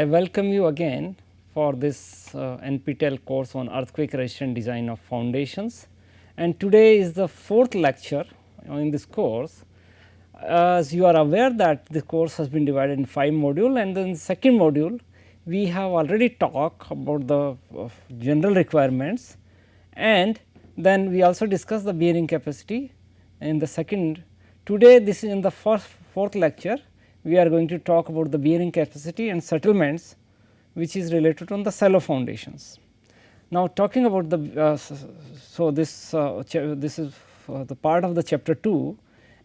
welcome you again for this NPTEL course on earthquake resistant design of foundations, and today is the fourth lecture in this course. As you are aware that the course has been divided in 5 modules, and then second module we have already talked about the general requirements, and then we also discussed the bearing capacity in the second. Today this is in the fourth lecture we are going to talk about the bearing capacity and settlements which is related on the shallow foundations. Now talking about the this is the part of the chapter 2,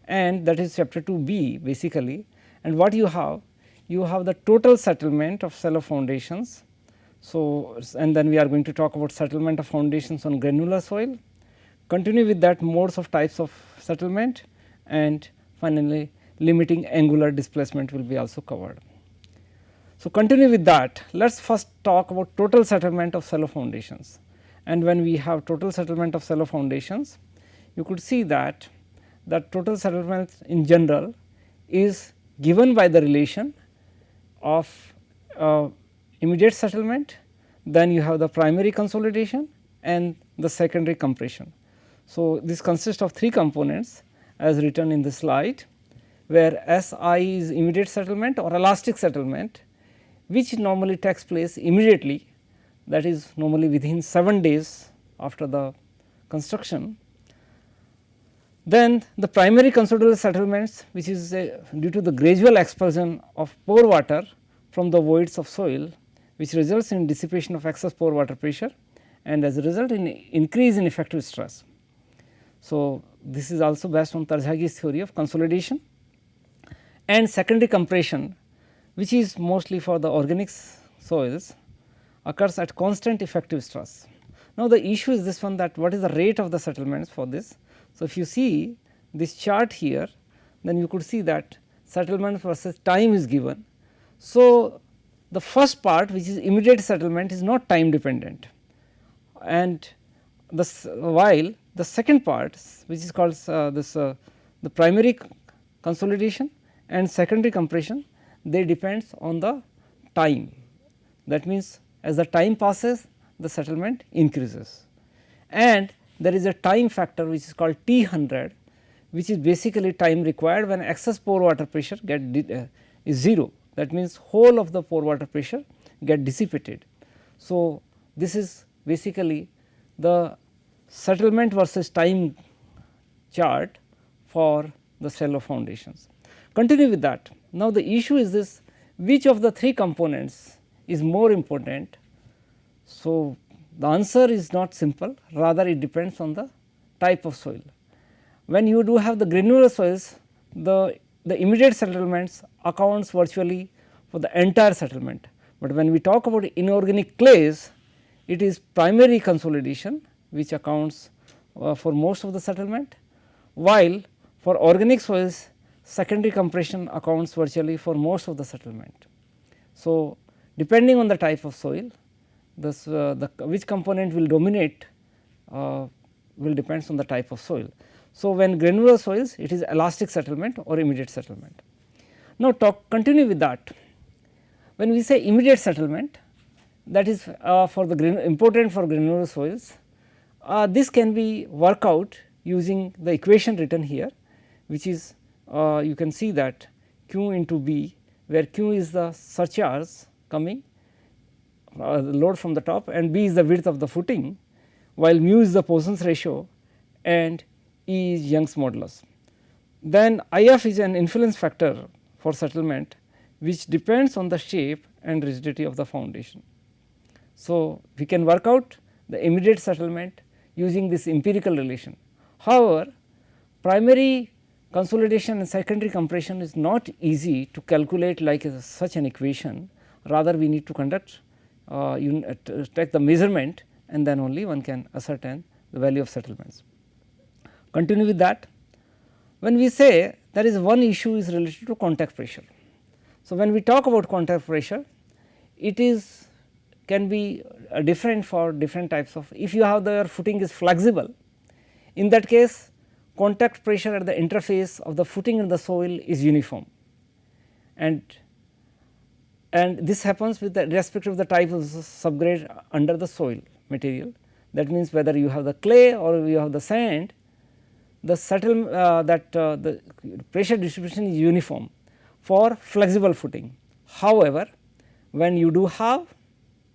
and that is chapter 2b basically, and what you have the total settlement of shallow foundations. So, and then we are going to talk about settlement of foundations on granular soil, continue with that modes of types of settlement, and finally limiting angular displacement will be also covered. So, continue with that. Let us first talk about total settlement of shallow foundations, and when we have total settlement of shallow foundations, you could see that total settlement in general is given by the relation of immediate settlement, then you have the primary consolidation and the secondary compression. So, this consists of 3 components as written in the slide, where Si is immediate settlement or elastic settlement, which normally takes place immediately, that is normally within 7 days after the construction. Then the primary consolidated settlements, which is due to the gradual expulsion of pore water from the voids of soil, which results in dissipation of excess pore water pressure, and as a result in increase in effective stress. So, this is also based on Terzaghi's theory of consolidation. And secondary compression, which is mostly for the organic soils, occurs at constant effective stress. Now, the issue is this one, that what is the rate of the settlements for this. So, if you see this chart here, then you could see that settlement versus time is given. So, the first part, which is immediate settlement, is not time dependent, and while the second part, which is called the primary consolidation and secondary compression, they depends on the time. That means, as the time passes, the settlement increases, and there is a time factor which is called T100, which is basically time required when excess pore water pressure is 0. That means, whole of the pore water pressure get dissipated. So, this is basically the settlement versus time chart for the shallow foundations. Continue with that. Now, the issue is this, which of the 3 components is more important. So, the answer is not simple, rather it depends on the type of soil. When you do have the granular soils, the immediate settlements accounts virtually for the entire settlement, but when we talk about inorganic clays, it is primary consolidation which accounts for most of the settlement, while for organic soils secondary compression accounts virtually for most of the settlement. So, depending on the type of soil, this which component will dominate will depends on the type of soil. So, when granular soils, it is elastic settlement or immediate settlement. Now, continue with that. When we say immediate settlement, that is for the important for granular soils, this can be worked out using the equation written here, which is you can see that Q into B, where Q is the surcharge coming the load from the top, and B is the width of the footing, while mu is the Poisson's ratio and E is Young's modulus. Then IF is an influence factor for settlement, which depends on the shape and rigidity of the foundation. So, we can work out the immediate settlement using this empirical relation. However, primary consolidation and secondary compression is not easy to calculate like such an equation, rather we need to conduct take the measurement, and then only one can ascertain the value of settlements. Continue with that. When we say there is one issue is related to contact pressure. So, when we talk about contact pressure, it is can be different for different types of, if you have the footing is flexible, in that case contact pressure at the interface of the footing and the soil is uniform, and and this happens with the respect of the type of subgrade under the soil material. That means, whether you have the clay or you have the sand, the the pressure distribution is uniform for flexible footing. However, when you do have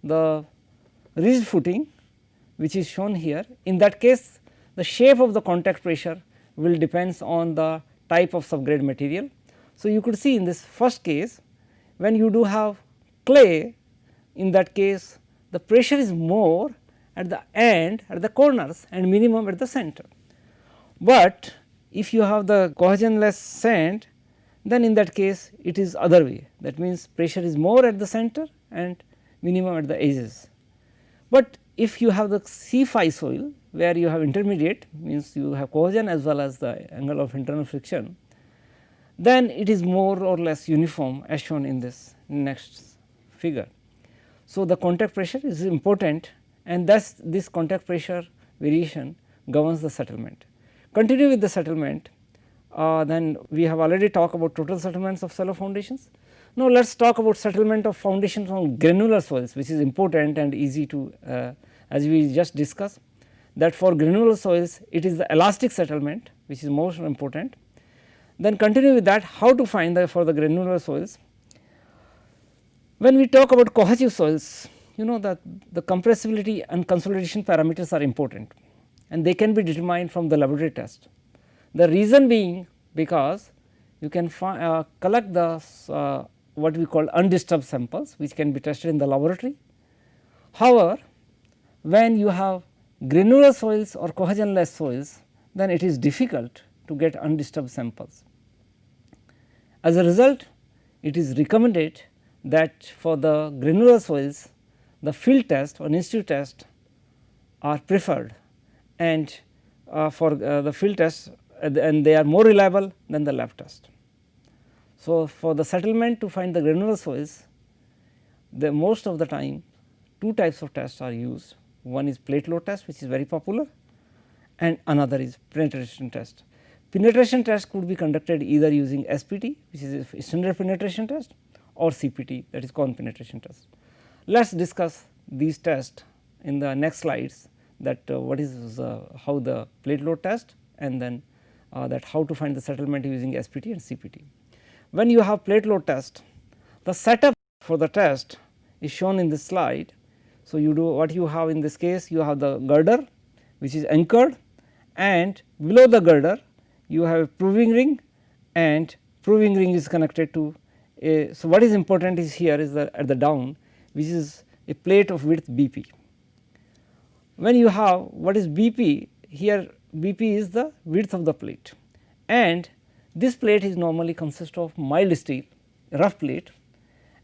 the rigid footing, which is shown here, in that case the shape of the contact pressure will depends on the type of subgrade material. So, you could see in this first case, when you do have clay, in that case the pressure is more at the end, at the corners, and minimum at the center. But if you have the cohesionless sand, then in that case it is other way, that means pressure is more at the center and minimum at the edges. But if you have the C5 soil, where you have intermediate, means you have cohesion as well as the angle of internal friction, then it is more or less uniform, as shown in this next figure. So, the contact pressure is important, and thus this contact pressure variation governs the settlement. Continue with the settlement, then we have already talked about total settlements of shallow foundations. Now, let us talk about settlement of foundations on granular soils, which is important and easy to as we just discussed, that for granular soils it is the elastic settlement which is most important. Then continue with that, how to find the for the granular soils. When we talk about cohesive soils, you know that the compressibility and consolidation parameters are important, and they can be determined from the laboratory test. The reason being, because you can collect the what we call undisturbed samples, which can be tested in the laboratory. However, when you have granular soils or cohesionless soils, then it is difficult to get undisturbed samples. As a result, it is recommended that for the granular soils, the field test or institute test are preferred, and for the field test, and they are more reliable than the lab test. So, for the settlement to find the granular soils, the most of the time two types of tests are used. One is plate load test, which is very popular, and another is penetration test. Penetration test could be conducted either using SPT, which is a standard penetration test, or CPT, that is cone penetration test. Let us discuss these tests in the next slides, that what is how the plate load test, and then that how to find the settlement using SPT and CPT. When you have plate load test, the setup for the test is shown in this slide. So, you do what you have in this case, you have the girder which is anchored, and below the girder you have a proving ring, and proving ring is connected to a. So, what is important is here is the at the down, which is a plate of width BP. When you have what is BP, here BP is the width of the plate, and this plate is normally consist of mild steel, rough plate,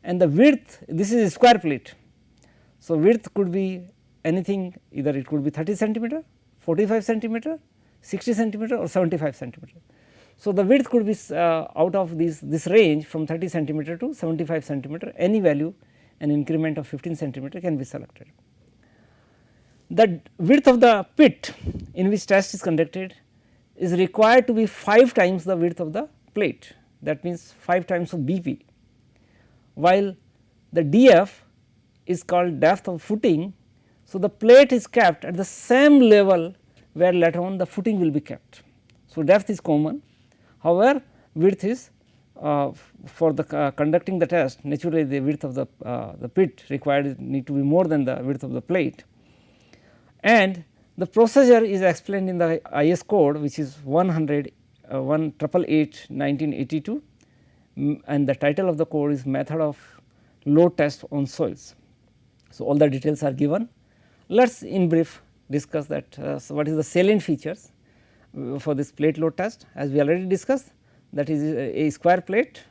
and the width, this is a square plate. So, width could be anything, either it could be 30 centimeter, 45 centimeter, 60 centimeter or 75 centimeter. So, the width could be out of this range from 30 centimeter to 75 centimeter, any value, an increment of 15 centimeter can be selected. The width of the pit in which test is conducted is required to be 5 times the width of the plate, that means 5 times of BP, while the DF is called depth of footing. So, the plate is kept at the same level where later on the footing will be kept. So, depth is common, however, width is for the conducting the test, naturally the width of the pit required need to be more than the width of the plate, and the procedure is explained in the IS code, which is 188/1982, and the title of the code is method of load test on soils. So, all the details are given. Let us in brief discuss that so what is the salient features for this plate load test. As we already discussed, that is a square plate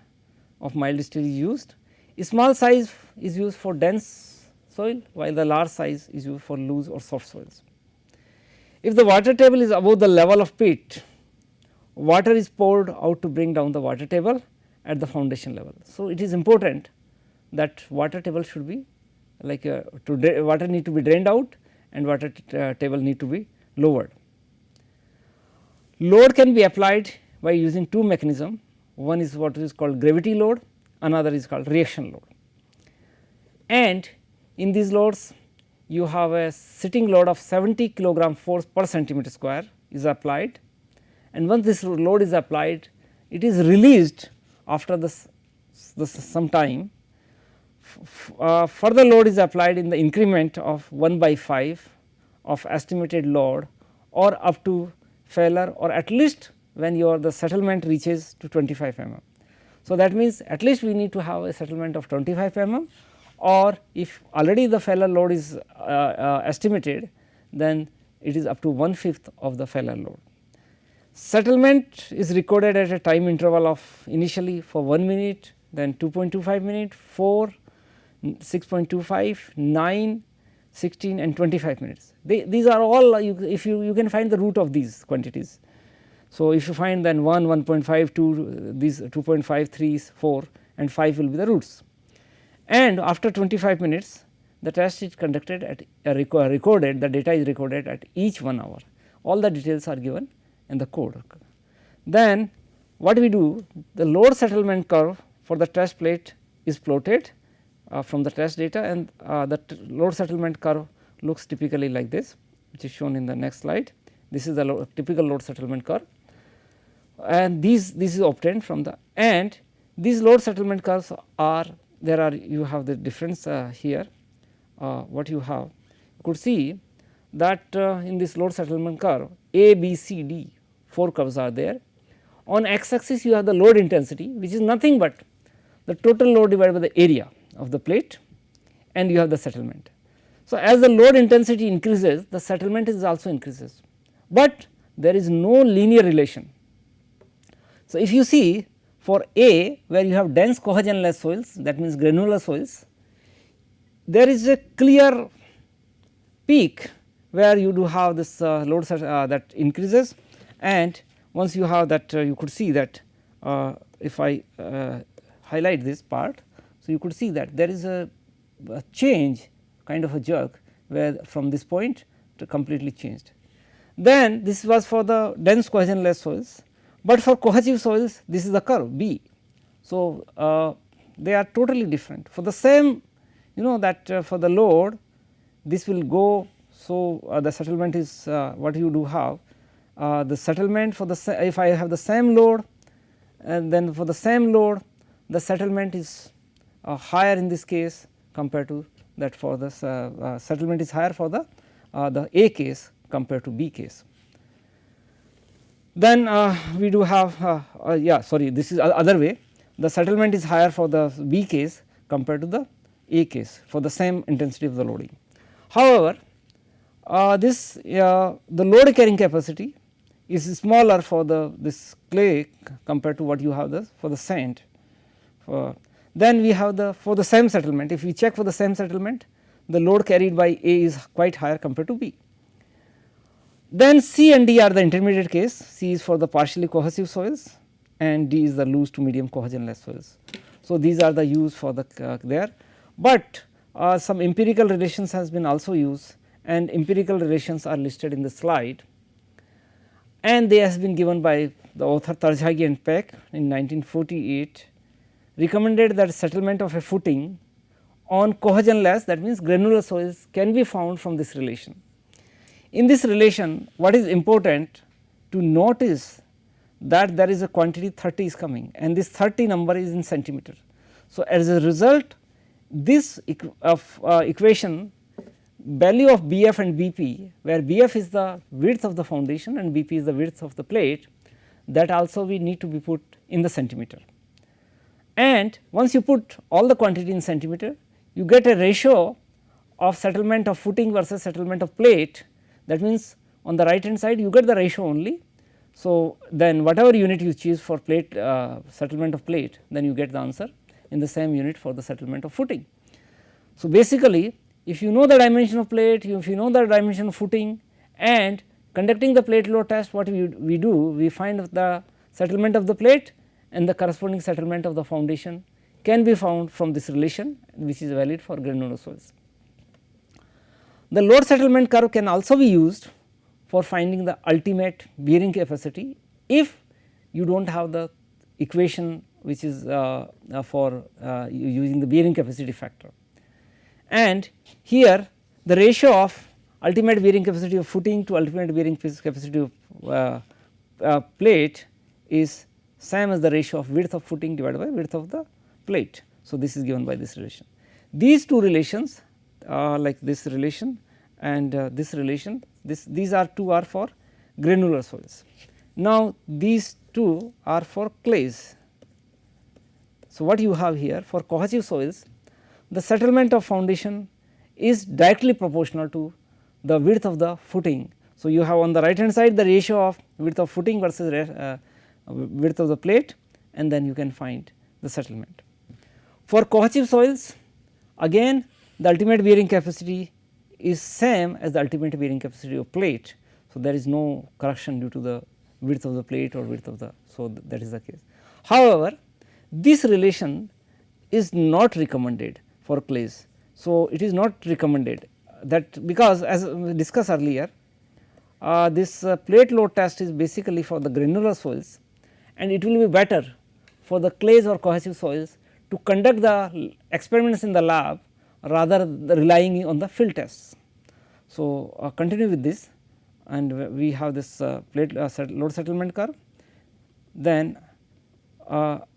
of mild steel is used. A small size is used for dense soil, while the large size is used for loose or soft soils. If the water table is above the level of pit, water is poured out to bring down the water table at the foundation level. So, it is important that water table should be like water need to be drained out, and water table need to be lowered. Load can be applied by using two mechanisms. One is what is called gravity load, another is called reaction load. and in these loads you have a sitting load of 70 kilogram force per centimeter square is applied, and once this load is applied, it is released after some time. Further load is applied in the increment of 1 by 5 of estimated load or up to failure, or at least when the settlement reaches to 25 mm. So, that means at least we need to have a settlement of 25 mm, or if already the failure load is estimated, then it is up to 1/5 of the failure load. Settlement is recorded at a time interval of initially for 1 minute, then 2.25 minute, 4, 6.25, 9, 16 and 25 minutes. These are all if you can find the root of these quantities. So, if you find then 1, 1.5, 2, these 2.5, 3, 4 and 5 will be the roots. And after 25 minutes the test is conducted at recorded, the data is recorded at each 1 hour. All the details are given in the code. Then what we do, the load settlement curve for the test plate is plotted from the test data, and the load settlement curve looks typically like this, which is shown in the next slide. This is the typical load settlement curve, and this is obtained from the, and these load settlement curves are you have the difference here. What you have, you could see that in this load settlement curve A, B, C, D, 4 curves are there. On x axis you have the load intensity, which is nothing but the total load divided by the area of the plate, and you have the settlement. So, as the load intensity increases, the settlement is also increases, but there is no linear relation. So, if you see for A, where you have dense cohesion-less soils, that means granular soils, there is a clear peak where you do have this load that increases, and once you have that you could see that if I highlight this part. So, you could see that there is a change, kind of a jerk, where from this point to completely changed. Then this was for the dense cohesion-less soils, but for cohesive soils this is the curve B. So, they are totally different. For the same, that for the load this will go. So, the settlement is what you do have, the settlement for the if I have the same load, and then for the same load the settlement is higher in this case compared to that for the settlement is higher for the A case compared to B case. Then we do have this is other way, the settlement is higher for the B case compared to the A case for the same intensity of the loading. However, the load carrying capacity is smaller for this clay compared to what you have for the sand. Then we have for the same settlement, if we check for the same settlement, the load carried by A is quite higher compared to B. Then C and D are the intermediate case. C is for the partially cohesive soils and D is the loose to medium cohesion-less soils. So, these are the used for the there, but some empirical relations has been also used, and empirical relations are listed in the slide, and they has been given by the author Tarjagi and Peck in 1948, recommended that settlement of a footing on cohesion-less, that means granular soils, can be found from this relation. In this relation, what is important to notice that there is a quantity 30 is coming, and this 30 number is in centimeter. So, as a result, this equation value of Bf and Bp, where Bf is the width of the foundation and Bp is the width of the plate, that also we need to be put in the centimeter. And once you put all the quantity in centimeter, you get a ratio of settlement of footing versus settlement of plate. That means, on the right hand side you get the ratio only. So, then whatever unit you choose for plate settlement of plate, then you get the answer in the same unit for the settlement of footing. So, basically if you know the dimension of plate, if you know the dimension of footing, and conducting the plate load test, what we do, we find the settlement of the plate and the corresponding settlement of the foundation can be found from this relation, which is valid for granular soils. The load settlement curve can also be used for finding the ultimate bearing capacity if you do not have the equation which is for using the bearing capacity factor. and here the ratio of ultimate bearing capacity of footing to ultimate bearing capacity of plate is same as the ratio of width of footing divided by width of the plate. So, this is given by this relation. These two relations like this relation and this relation, these are two are for granular soils. Now, these two are for clays. So, what you have here for cohesive soils, the settlement of foundation is directly proportional to the width of the footing. So, you have on the right hand side the ratio of width of footing versus width of the plate, and then you can find the settlement. For cohesive soils, again the ultimate bearing capacity is same as the ultimate bearing capacity of plate. So, there is no correction due to the width of the plate or width of the, so that is the case. However, this relation is not recommended for clays. So, it is not recommended that because as we discussed earlier, this plate load test is basically for the granular soils, and it will be better for the clays or cohesive soils to conduct the experiments in the lab rather than relying on the field tests. So, continue with this, and we have this plate load settlement curve. Then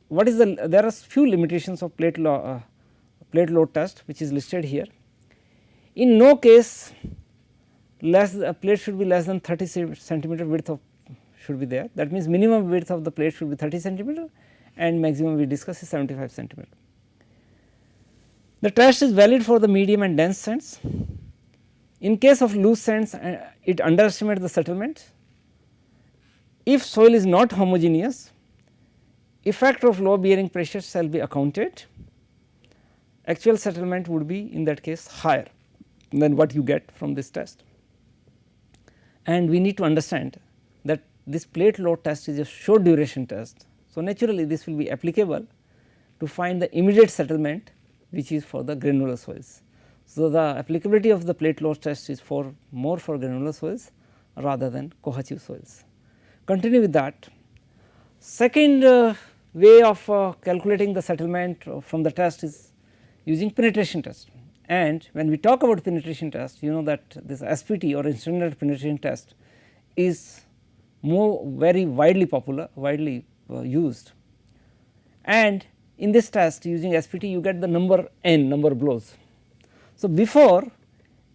what is the, there are few limitations of plate load test which is listed here. In no case plate should be less than 30 centimeter width of should be there, that means minimum width of the plate should be 30 centimeter and maximum we discuss is 75 centimeter. The test is valid for the medium and dense sands. In case of loose sands, it underestimates the settlement. If soil is not homogeneous, effect of low bearing pressure shall be accounted. Actual settlement would be in that case higher than what you get from this test. And we need to understand that this plate load test is a short duration test. So, naturally this will be applicable to find the immediate settlement which is for the granular soils. So, the applicability of the plate load test is for more for granular soils rather than cohesive soils. Continue with that. Second way of calculating the settlement from the test is using penetration test. And when we talk about penetration test, you know that this SPT or standard penetration test is very widely popular, widely used. And in this test using SPT you get the number n, number of blows. So, before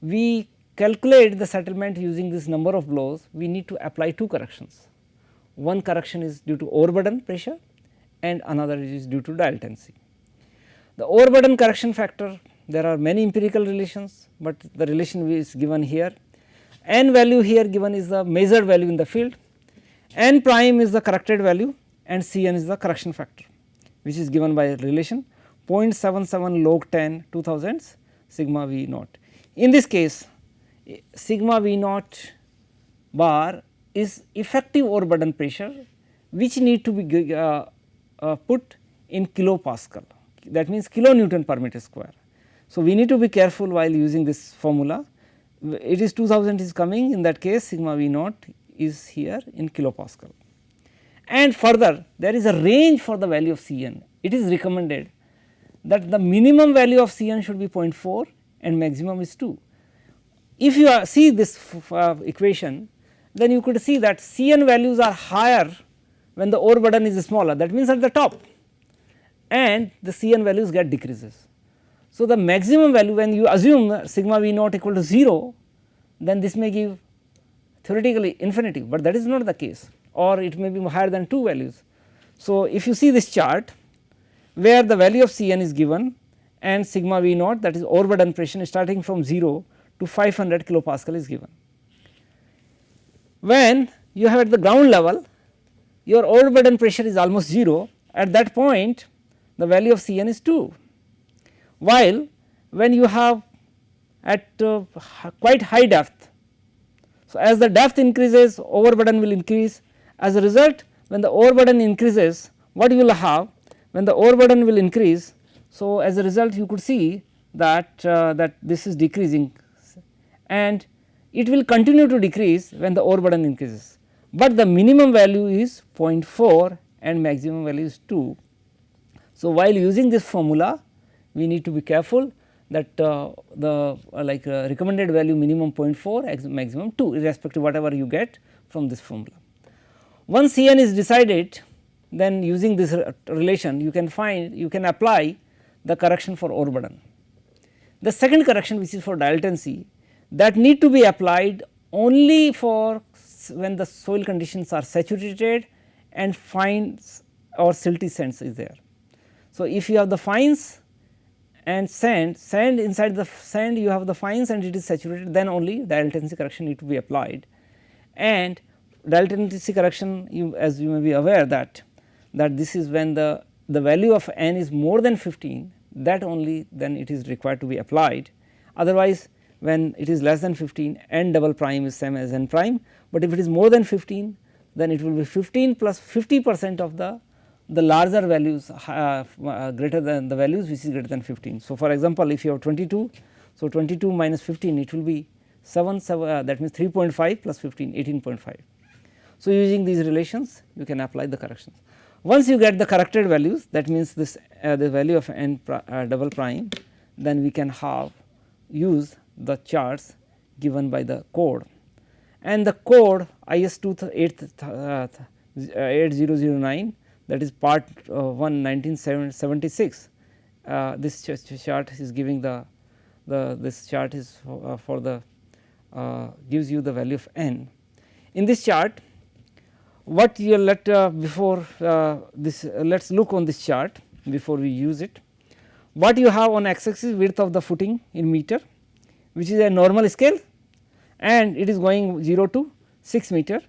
we calculate the settlement using this number of blows, we need to apply two corrections. One correction is due to overburden pressure and another is due to dialtency. The overburden correction factor, there are many empirical relations, but the relation is given here. N value here given is the measured value in the field, n prime is the corrected value and Cn is the correction factor, which is given by a relation 0.77 log 10 2000s sigma V naught. In this case, sigma V naught bar is effective overburden pressure which need to be put in kilopascal, that means kilonewton per meter square. So, we need to be careful while using this formula. It is 2000 is coming, in that case sigma V naught is here in kilopascal. And further there is a range for the value of Cn. It is recommended that the minimum value of Cn should be 0.4 and maximum is 2. If you see this equation, then you could see that Cn values are higher when the overburden is smaller, that means at the top, and the Cn values get decreases. So, the maximum value, when you assume sigma V naught equal to 0, then this may give theoretically infinity, but that is not the case, or it may be higher than 2 values. So, if you see this chart where the value of Cn is given and sigma V naught, that is overburden pressure starting from 0 to 500 kilopascal is given. When you have at the ground level, your overburden pressure is almost 0, at that point the value of Cn is 2, while when you have at quite high depth. So, as the depth increases, overburden will increase. As a result, when the overburden increases, what you will have when the overburden will increase. So, as a result you could see that that this is decreasing and it will continue to decrease when the overburden increases, but the minimum value is 0.4 and maximum value is 2. So, while using this formula we need to be careful that the like recommended value minimum 0.4, maximum 2, irrespective whatever you get from this formula. Once Cn is decided, then using this relation you can apply the correction for overburden. The second correction, which is for dilatancy, that need to be applied only for when the soil conditions are saturated and fines or silty sands is there. So, if you have the fines and sand inside the sand you have the fines and it is saturated, then only dilatancy correction need to be applied. And dilatancy correction, as you may be aware that this is when the value of n is more than 15, that only then it is required to be applied. Otherwise, when it is less than 15, n double prime is same as n prime, but if it is more than 15, then it will be 15 plus 50% of the larger values greater than the values which is greater than 15. So, for example, if you have 22, so 22 minus 15 it will be 7 that means 3.5 plus 15 18.5. So, using these relations you can apply the corrections. Once you get the corrected values, that means this the value of n double prime, then we can use the charts given by the code, and the code IS 8009, that is part 1 1976. This chart is giving this chart is for the gives you the value of n. In this chart, what you before this let us look on this chart before we use it. What you have on x axis, width of the footing in meter, which is a normal scale, and it is going 0 to 6 meter,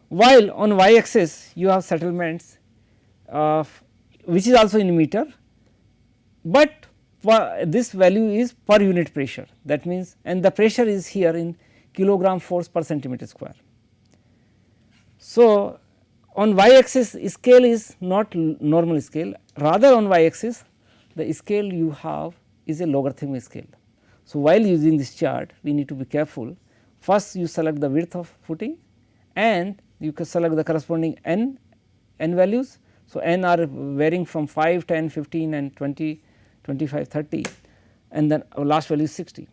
while on y axis you have settlements which is also in meter, but this value is per unit pressure, that means, and the pressure is here in kilogram force per centimeter square. So, on y axis scale is not normal scale, rather on y axis the scale you have is a logarithmic scale. So, while using this chart we need to be careful. First you select the width of footing and you can select the corresponding n values. So, n are varying from 5, 10, 15 and 20, 25, 30, and then our last value is 60.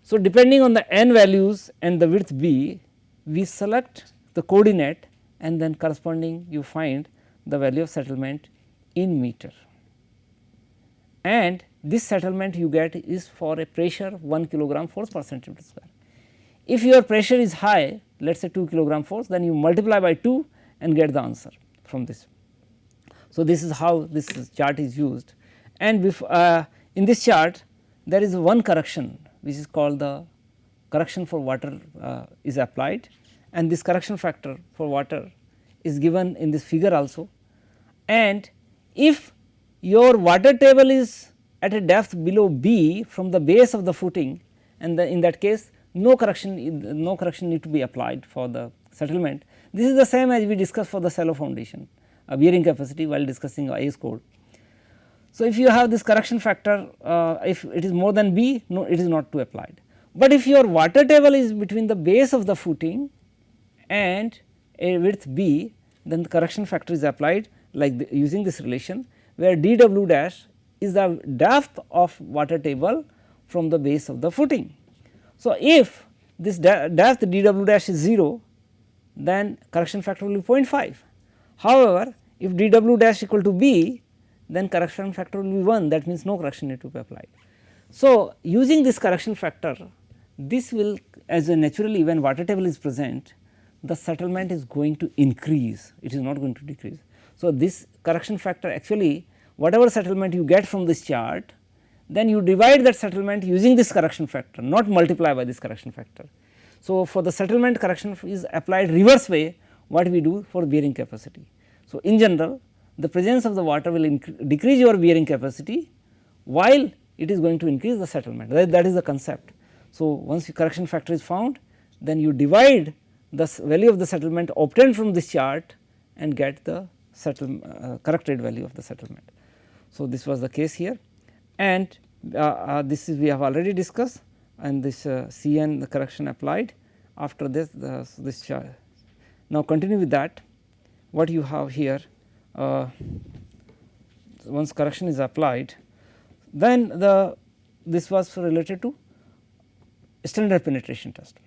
So, depending on the n values and the width b, we select the coordinate and then corresponding you find the value of settlement in meter, and this settlement you get is for a pressure 1 kilogram force per centimeter square. If your pressure is high, let us say 2 kilogram force, then you multiply by 2 and get the answer from this. So, this is how this chart is used, and in this chart there is one correction which is called the correction for water is applied, and this correction factor for water is given in this figure also. And if your water table is at a depth below b from the base of the footing, and in that case no correction need to be applied for the settlement. This is the same as we discussed for the shallow foundation bearing capacity while discussing IS code. So, if you have this correction factor, if it is more than b, no, it is not to be applied. But if your water table is between the base of the footing and a width b, then the correction factor is applied like using this relation, where dw dash is the depth of water table from the base of the footing. So, if this depth dw dash is 0, then correction factor will be 0.5. However, if dw dash equal to b, then correction factor will be 1, that means no correction need to be applied. So, using this correction factor, this will, as a naturally when water table is present, the settlement is going to increase, it is not going to decrease. So, this correction factor actually whatever settlement you get from this chart, then you divide that settlement using this correction factor, not multiply by this correction factor. So, for the settlement, correction is applied reverse way what we do for bearing capacity. So, in general the presence of the water will decrease your bearing capacity while it is going to increase the settlement, that is the concept. So, once your correction factor is found, then you divide the value of the settlement obtained from this chart and get the corrected value of the settlement. So, this was the case here, and this is we have already discussed, and this Cn the correction applied after this chart. Now, continue with that. What you have here, once correction is applied, then this was related to standard penetration test.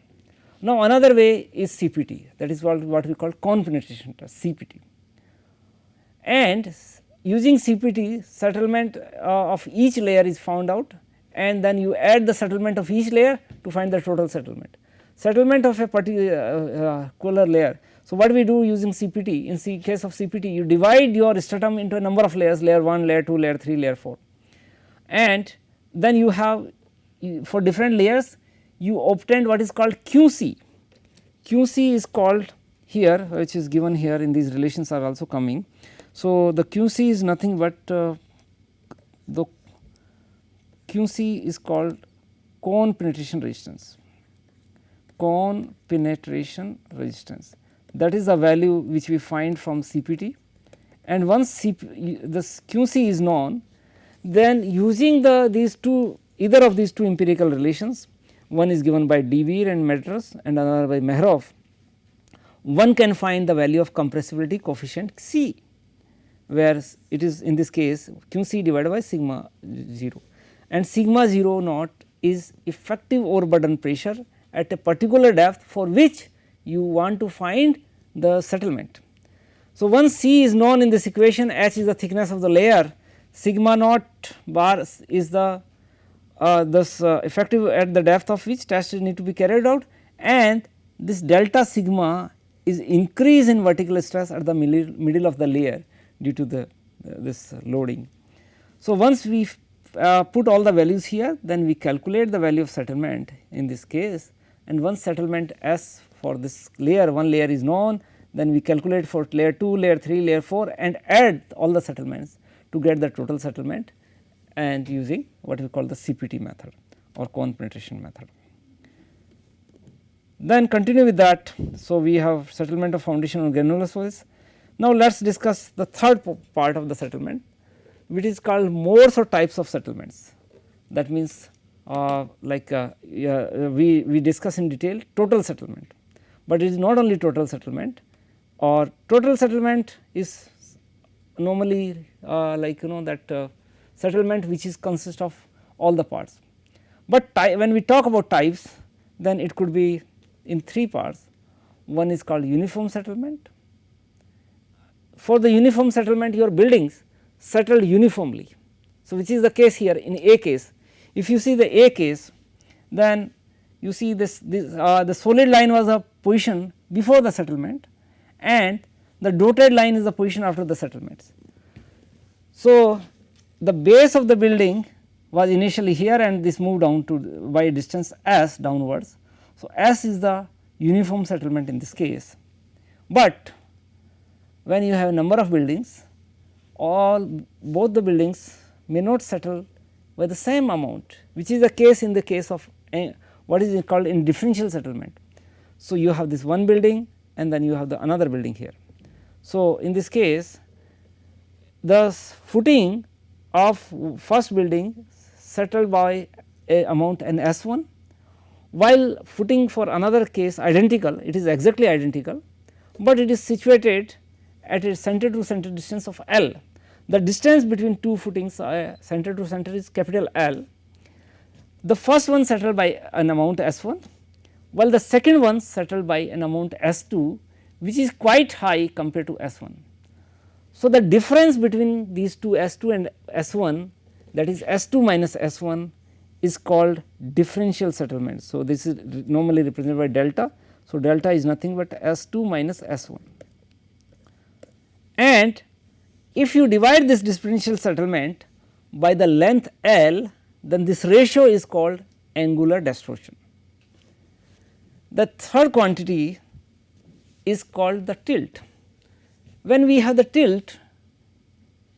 Now, another way is CPT, that is what we call cone penetration test, CPT. And using CPT, settlement of each layer is found out, and then you add the settlement of each layer to find the total settlement. Settlement of a particular layer. So, what we do using CPT, in case of CPT, you divide your stratum into a number of layers, layer 1, layer 2, layer 3, layer 4, and then you have for different layers you obtained what is called QC. QC is called here, which is given here, in these relations are also coming. So, the QC is nothing but the QC is called cone penetration resistance, cone penetration resistance, that is the value which we find from CPT. And once this QC is known, then using these two, either of these two empirical relations, one is given by De Beer and Metras and another by Mehrov, one can find the value of compressibility coefficient C, where it is in this case QC divided by sigma 0, and sigma 0 naught is effective overburden pressure at a particular depth for which you want to find the settlement. So, once C is known in this equation, H is the thickness of the layer, sigma naught bar is the effective at the depth of which tests need to be carried out, and this delta sigma is increase in vertical stress at the middle of the layer due to this loading. So, once we put all the values here, then we calculate the value of settlement in this case, and once settlement S for this layer, one layer is known, then we calculate for layer 2, layer 3, layer 4 and add all the settlements to get the total settlement, and using what we call the CPT method or cone penetration method. Then continue with that. So, we have settlement of foundation on granular soils. Now, let us discuss the third part of the settlement, which is called modes or types of settlements. That means we discuss in detail total settlement, but it is not only total settlement, or total settlement is normally that settlement which is consist of all the parts. But when we talk about types, then it could be in three parts. One is called uniform settlement. For the uniform settlement, your buildings settle uniformly. So, which is the case here in A case. If you see the A case, then you see the solid line was a position before the settlement, and the dotted line is the position after the settlements. So, the base of the building was initially here, and this moved down to by a distance S downwards. So, S is the uniform settlement in this case, but when you have a number of buildings, both the buildings may not settle by the same amount, which is the case in the case of what is called in differential settlement. So, you have this one building and then you have the another building here. So, in this case, the footing of first building settled by a amount n S1, while footing for another case identical, it is exactly identical, but it is situated at a center to center distance of L. The distance between two footings center to center is capital L. The first one settled by an amount S1, while the second one settled by an amount S2, which is quite high compared to S1. So, the difference between these two S2 and S1, that is S2 minus S1, is called differential settlement. So, this is normally represented by delta. So, delta is nothing but S2 minus S1, and if you divide this differential settlement by the length L, then this ratio is called angular distortion. The third quantity is called the tilt. When we have the tilt,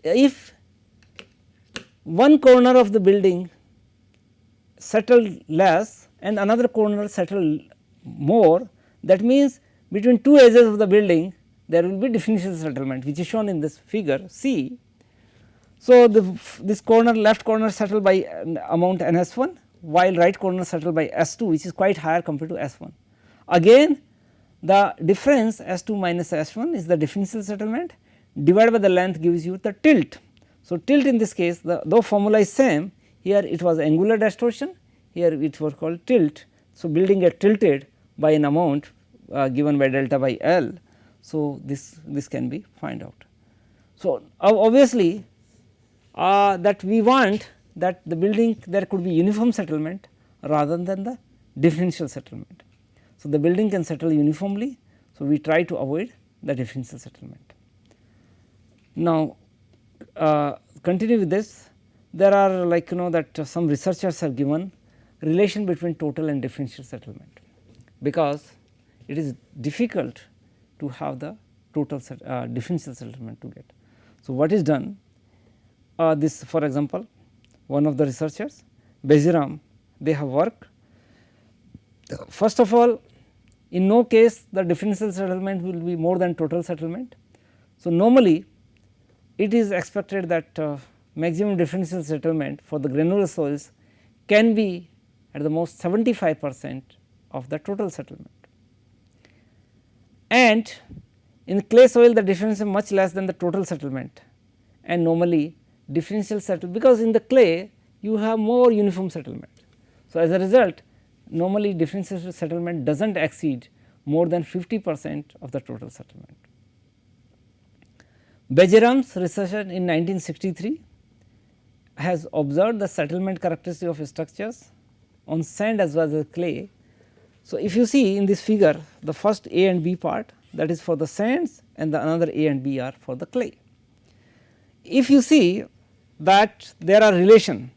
if one corner of the building settled less and another corner settled more, that means between two edges of the building there will be differential settlement, which is shown in this figure C. So, this corner left corner settled by amount n S1, while right corner settled by S2, which is quite higher compared to S1. Again, the difference S2 minus S1 is the differential settlement, divided by the length gives you the tilt. So, tilt in this case, though formula is same, here it was angular distortion, here it was called tilt. So, building get tilted by an amount given by delta by L. So, this can be find out. So, obviously, that we want that the building there could be uniform settlement rather than the differential settlement. So, the building can settle uniformly. So, we try to avoid the differential settlement. Now, continue with this, there are like that some researchers have given relation between total and differential settlement, because it is difficult to have the total differential settlement to get. So, what is done, this for example, one of the researchers Bejiram, they have worked. First of all, in no case the differential settlement will be more than total settlement. So, normally it is expected that maximum differential settlement for the granular soils can be at the most 75% of the total settlement, and in clay soil the difference is much less than the total settlement, and normally differential settlement, because in the clay you have more uniform settlement. So, as a result, normally differential settlement does not exceed more than 50% of the total settlement. Bejiram's research in 1963 has observed the settlement characteristic of structures on sand as well as clay. So, if you see in this figure, the first A and B part, that is for the sands, and the another A and B are for the clay. If you see that there are relation,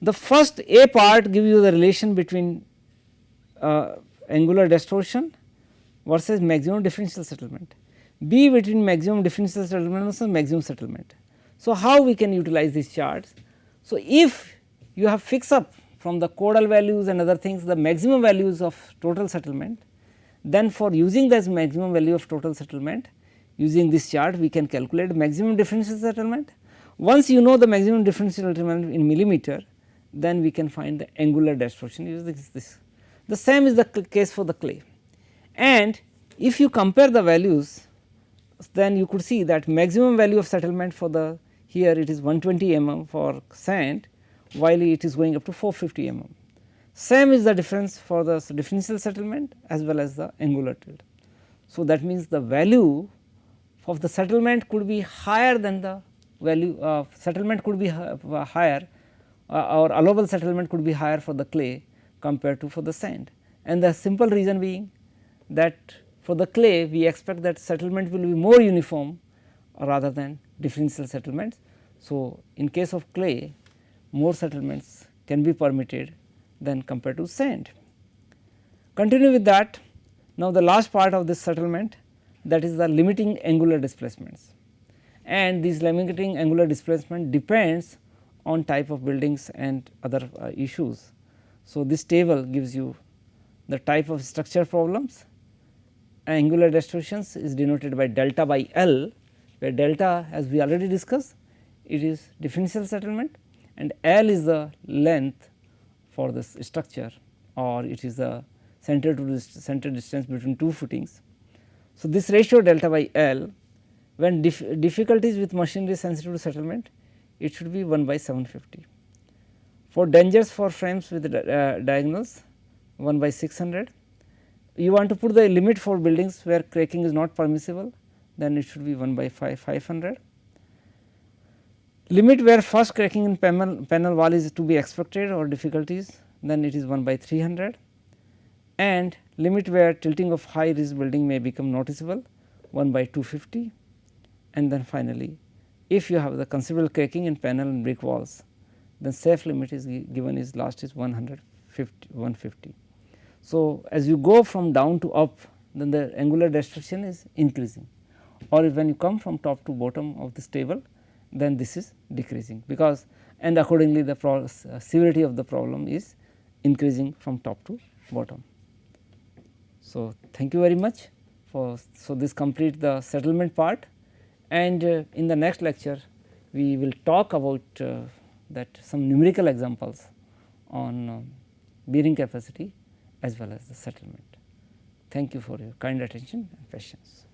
the first A part gives you the relation between angular distortion versus maximum differential settlement, B between maximum differential settlement versus maximum settlement. So, how we can utilize these charts? So, if you have fixed up from the codal values and other things the maximum values of total settlement, then for using this maximum value of total settlement, using this chart we can calculate maximum differential settlement. Once you know the maximum differential settlement in millimeter, then we can find the angular distortion using this. The same is the case for the clay, and if you compare the values, then you could see that maximum value of settlement for the here it is 120 mm for sand, while it is going up to 450 mm. Same is the difference for the differential settlement as well as the angular tilt. So, that means the value of the settlement could be higher than the value of settlement could be higher, or allowable settlement could be higher for the clay compared to for the sand, and the simple reason being that for the clay we expect that settlement will be more uniform rather than differential settlements. So, in case of clay more settlements can be permitted than compared to sand. Continue with that. Now, the last part of this settlement, that is the limiting angular displacements, and this limiting angular displacement depends on type of buildings and other issues. So, this table gives you the type of structure problems. Angular distortions is denoted by delta by L, where delta, as we already discussed, it is differential settlement, and L is the length for this structure, or it is the center to center distance between two footings. So, this ratio delta by L, when difficulties with machinery sensitive to settlement, it should be 1 by 750. For dangers for frames with diagonals, 1 by 600. You want to put the limit for buildings where cracking is not permissible, then it should be 1 by 500. Limit where first cracking in panel wall is to be expected or difficulties, then it is 1 by 300, and limit where tilting of high risk building may become noticeable, 1 by 250, and then finally, if you have the considerable cracking in panel and brick walls, then safe limit is given is last is 150. So, as you go from down to up, then the angular distortion is increasing, or when you come from top to bottom of this table, then this is decreasing, because and accordingly the severity of the problem is increasing from top to bottom. So, thank you very much for, so this complete the settlement part, and in the next lecture we will talk about that some numerical examples on bearing capacity as well as the settlement. Thank you for your kind attention and patience.